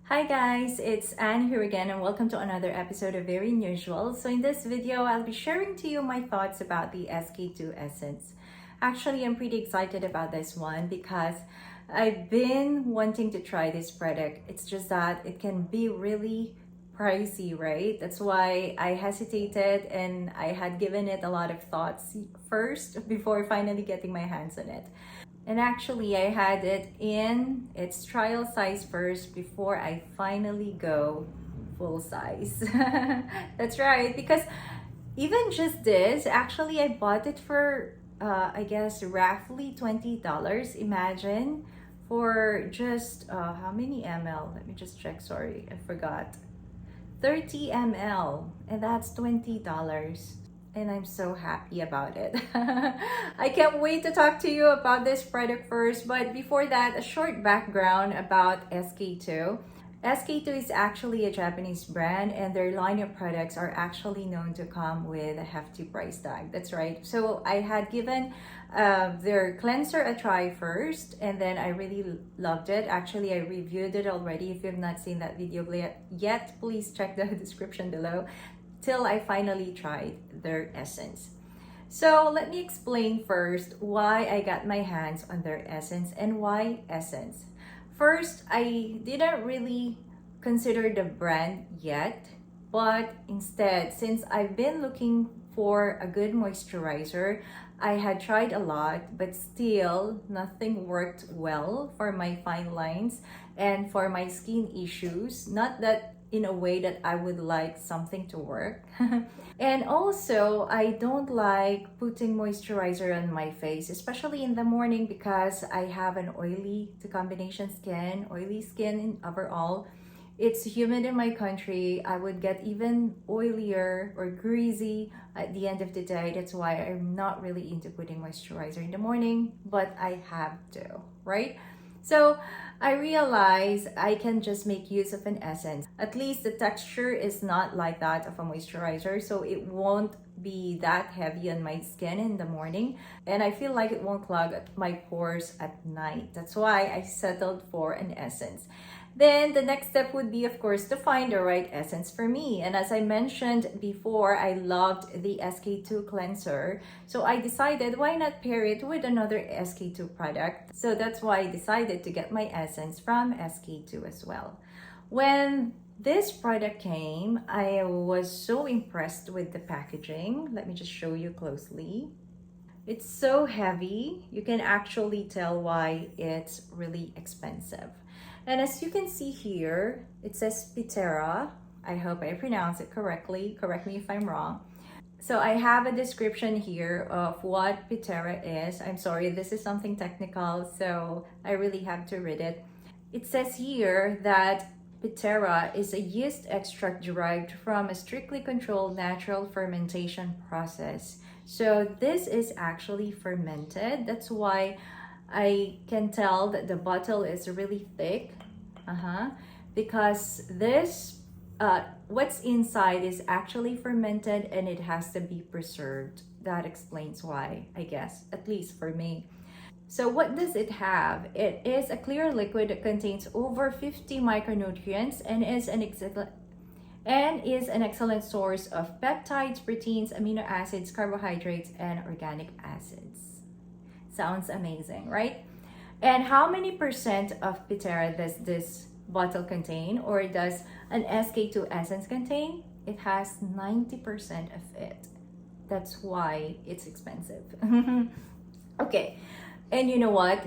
Hi guys, it's Anne here again and welcome to another episode of Very Unusual. So in this video, I'll be sharing to you my thoughts about the SKII Essence. Actually, I'm pretty excited about this one because I've been wanting to try this product. It's just that it can be really pricey, right? That's why I hesitated and I had given it a lot of thoughts first before finally getting my hands on it. And actually, I had it in its trial size first before I finally go full size. That's right, because even just this, actually, I bought it for, I guess, roughly $20. Imagine for just, how many ml? Let me just check, sorry, I forgot. 30 ml, and that's $20. And I'm so happy about it. I can't wait to talk to you about this product first, but before that, a short background about SK2. SK2 is actually a Japanese brand and their line of products are actually known to come with a hefty price tag. That's right. So I had given their cleanser a try first and then I really loved it. Actually, I reviewed it already. If you have not seen that video yet, please check the description below till I finally tried their essence. So let me explain first why I got my hands on their essence and why essence. First, I didn't really consider the brand yet, but instead, since I've been looking for a good moisturizer, I had tried a lot, but still nothing worked well for my fine lines and for my skin issues. Not that in a way that I would like something to work. And also, I don't like putting moisturizer on my face, especially in the morning because I have an oily to combination skin, oily skin in overall. It's humid in my country. I would get even oilier or greasy at the end of the day. That's why I'm not really into putting moisturizer in the morning, but I have to, right? So I realize I can just make use of an essence. At least the texture is not like that of a moisturizer, so it won't be that heavy on my skin in the morning, and I feel like it won't clog my pores at night. That's why I settled for an essence. Then the next step would be, of course, to find the right essence for me. And as I mentioned before, I loved the SK2 cleanser. So I decided why not pair it with another SK2 product. So that's why I decided to get my essence from SK2 as well. When this product came, I was so impressed with the packaging. Let me just show you closely. It's so heavy. You can actually tell why it's really expensive. And as you can see here, it says Pitera. I hope I pronounce it correctly. Correct me if I'm wrong. So I have a description here of what Pitera is. I'm sorry, this is something technical, so I really have to read it. It says here that Pitera is a yeast extract derived from a strictly controlled natural fermentation process. So this is actually fermented. That's why I can tell that the bottle is really thick, because this, what's inside is actually fermented and it has to be preserved. That explains why, I guess, at least for me. So what does it have? It is a clear liquid that contains over 50 micronutrients and is an excellent source of peptides, proteins, amino acids, carbohydrates, and organic acids. Sounds amazing, right? And how many percent of Pitera does this bottle contain, or does an SK2 Essence contain? It has 90% of it. That's why it's expensive. Okay, and you know what?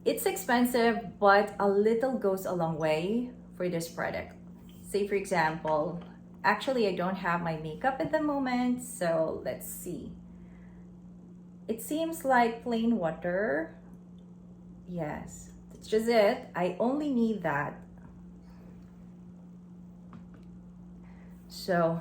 It's expensive, but a little goes a long way for this product. Say for example, actually I don't have my makeup at the moment, so let's see. It seems like plain water. Yes, that's just it. I only need that. So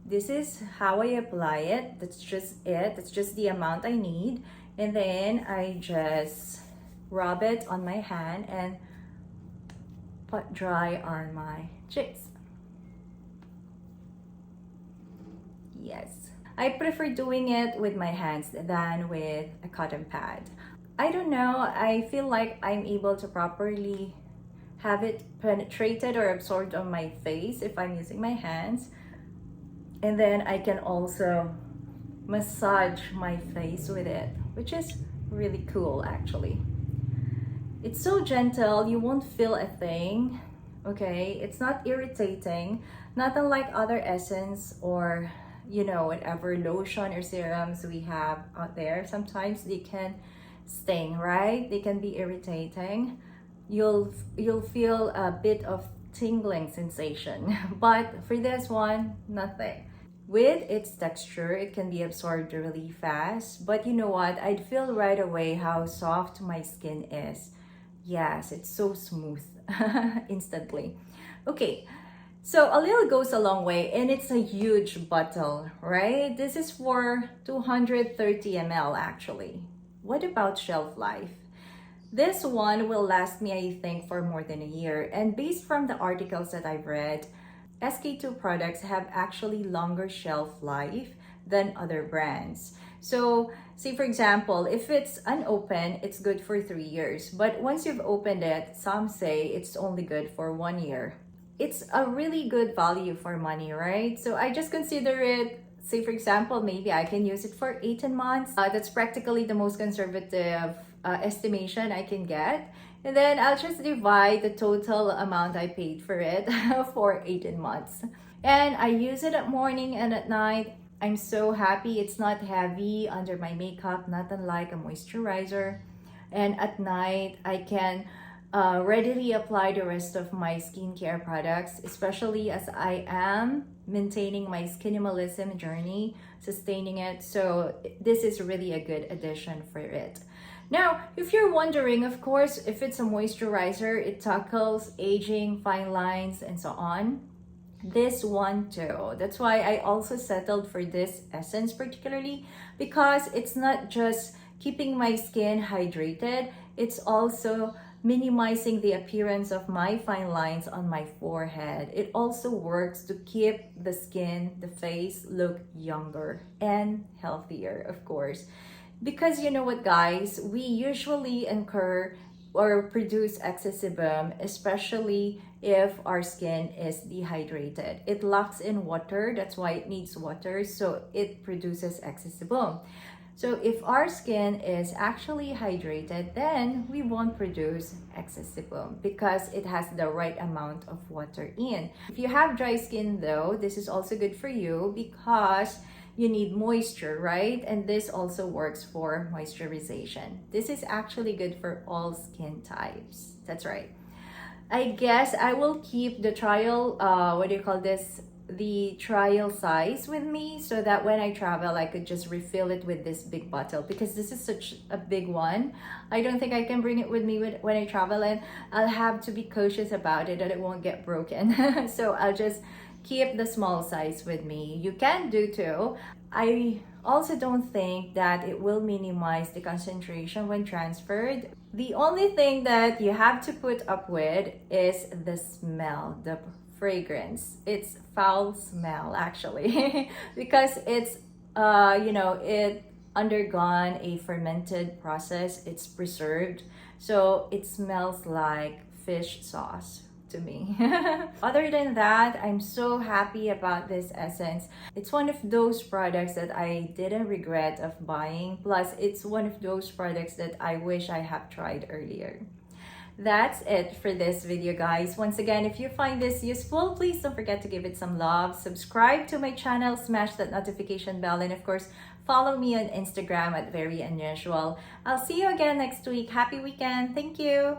this is how I apply it. That's just it. That's just the amount I need. And then I just rub it on my hand and put dry on my cheeks. Yes, I prefer doing it with my hands than with a cotton pad. I don't know, I feel like I'm able to properly have it penetrated or absorbed on my face if I'm using my hands. And then I can also massage my face with it, which is really cool actually. It's so gentle, you won't feel a thing, okay? It's not irritating, not unlike other essence or whatever lotion or serums we have out there. Sometimes they can sting, right? They can be irritating. You'll feel a bit of tingling sensation, but for this one, nothing. With its texture, it can be absorbed really fast, but you know what? I'd feel right away how soft my skin is. Yes, it's so smooth instantly. Okay, so a little goes a long way, and it's a huge bottle, right? This is for 230 ml actually. What about shelf life? This one will last me, I think, for more than a year. And based from the articles that I've read, SK2 products have actually longer shelf life than other brands. So, say for example, if it's unopened, it's good for 3 years. But once you've opened it, some say it's only good for 1 year. It's a really good value for money, right? So I just consider it, say for example, maybe I can use it for 18 months. That's practically the most conservative estimation I can get. And then I'll just divide the total amount I paid for it for 18 months. And I use it at morning and at night. I'm so happy it's not heavy under my makeup, not unlike a moisturizer. And at night, I can readily apply the rest of my skincare products, especially as I am maintaining my skinimalism journey, sustaining it. So this is really a good addition for it. Now, if you're wondering, of course, if it's a moisturizer, it tackles aging, fine lines, and so on. This one too. That's why I also settled for this essence particularly, because it's not just keeping my skin hydrated, it's also minimizing the appearance of my fine lines on my forehead. It also works to keep the skin, the face look younger and healthier, of course. Because you know what, guys, we usually incur or produce excess sebum, especially if our skin is dehydrated. It locks in water, that's why it needs water, so it produces excess sebum. So if our skin is actually hydrated, then we won't produce excess sebum because it has the right amount of water in. If you have dry skin though, this is also good for you because you need moisture, right? And this also works for moisturization. This is actually good for all skin types. That's right. I guess I will keep the trial, the trial size with me so that when I travel, I could just refill it with this big bottle because this is such a big one. I don't think I can bring it with me when I travel, and I'll have to be cautious about it that it won't get broken. So I'll just keep the small size with me. You can do too. I also don't think that it will minimize the concentration when transferred. The only thing that you have to put up with is the smell, the fragrance. It's foul smell actually because it's it undergone a fermented process. It's preserved, so it smells like fish sauce to me. Other than that, I'm so happy about this essence. It's one of those products that I didn't regret of buying. Plus, it's one of those products that I wish I have tried earlier. That's it for this video, guys. Once again, if you find this useful, please don't forget to give it some love. Subscribe to my channel, smash that notification bell, and of course, follow me on Instagram at Very Unusual. I'll see you again next week. Happy weekend. Thank you.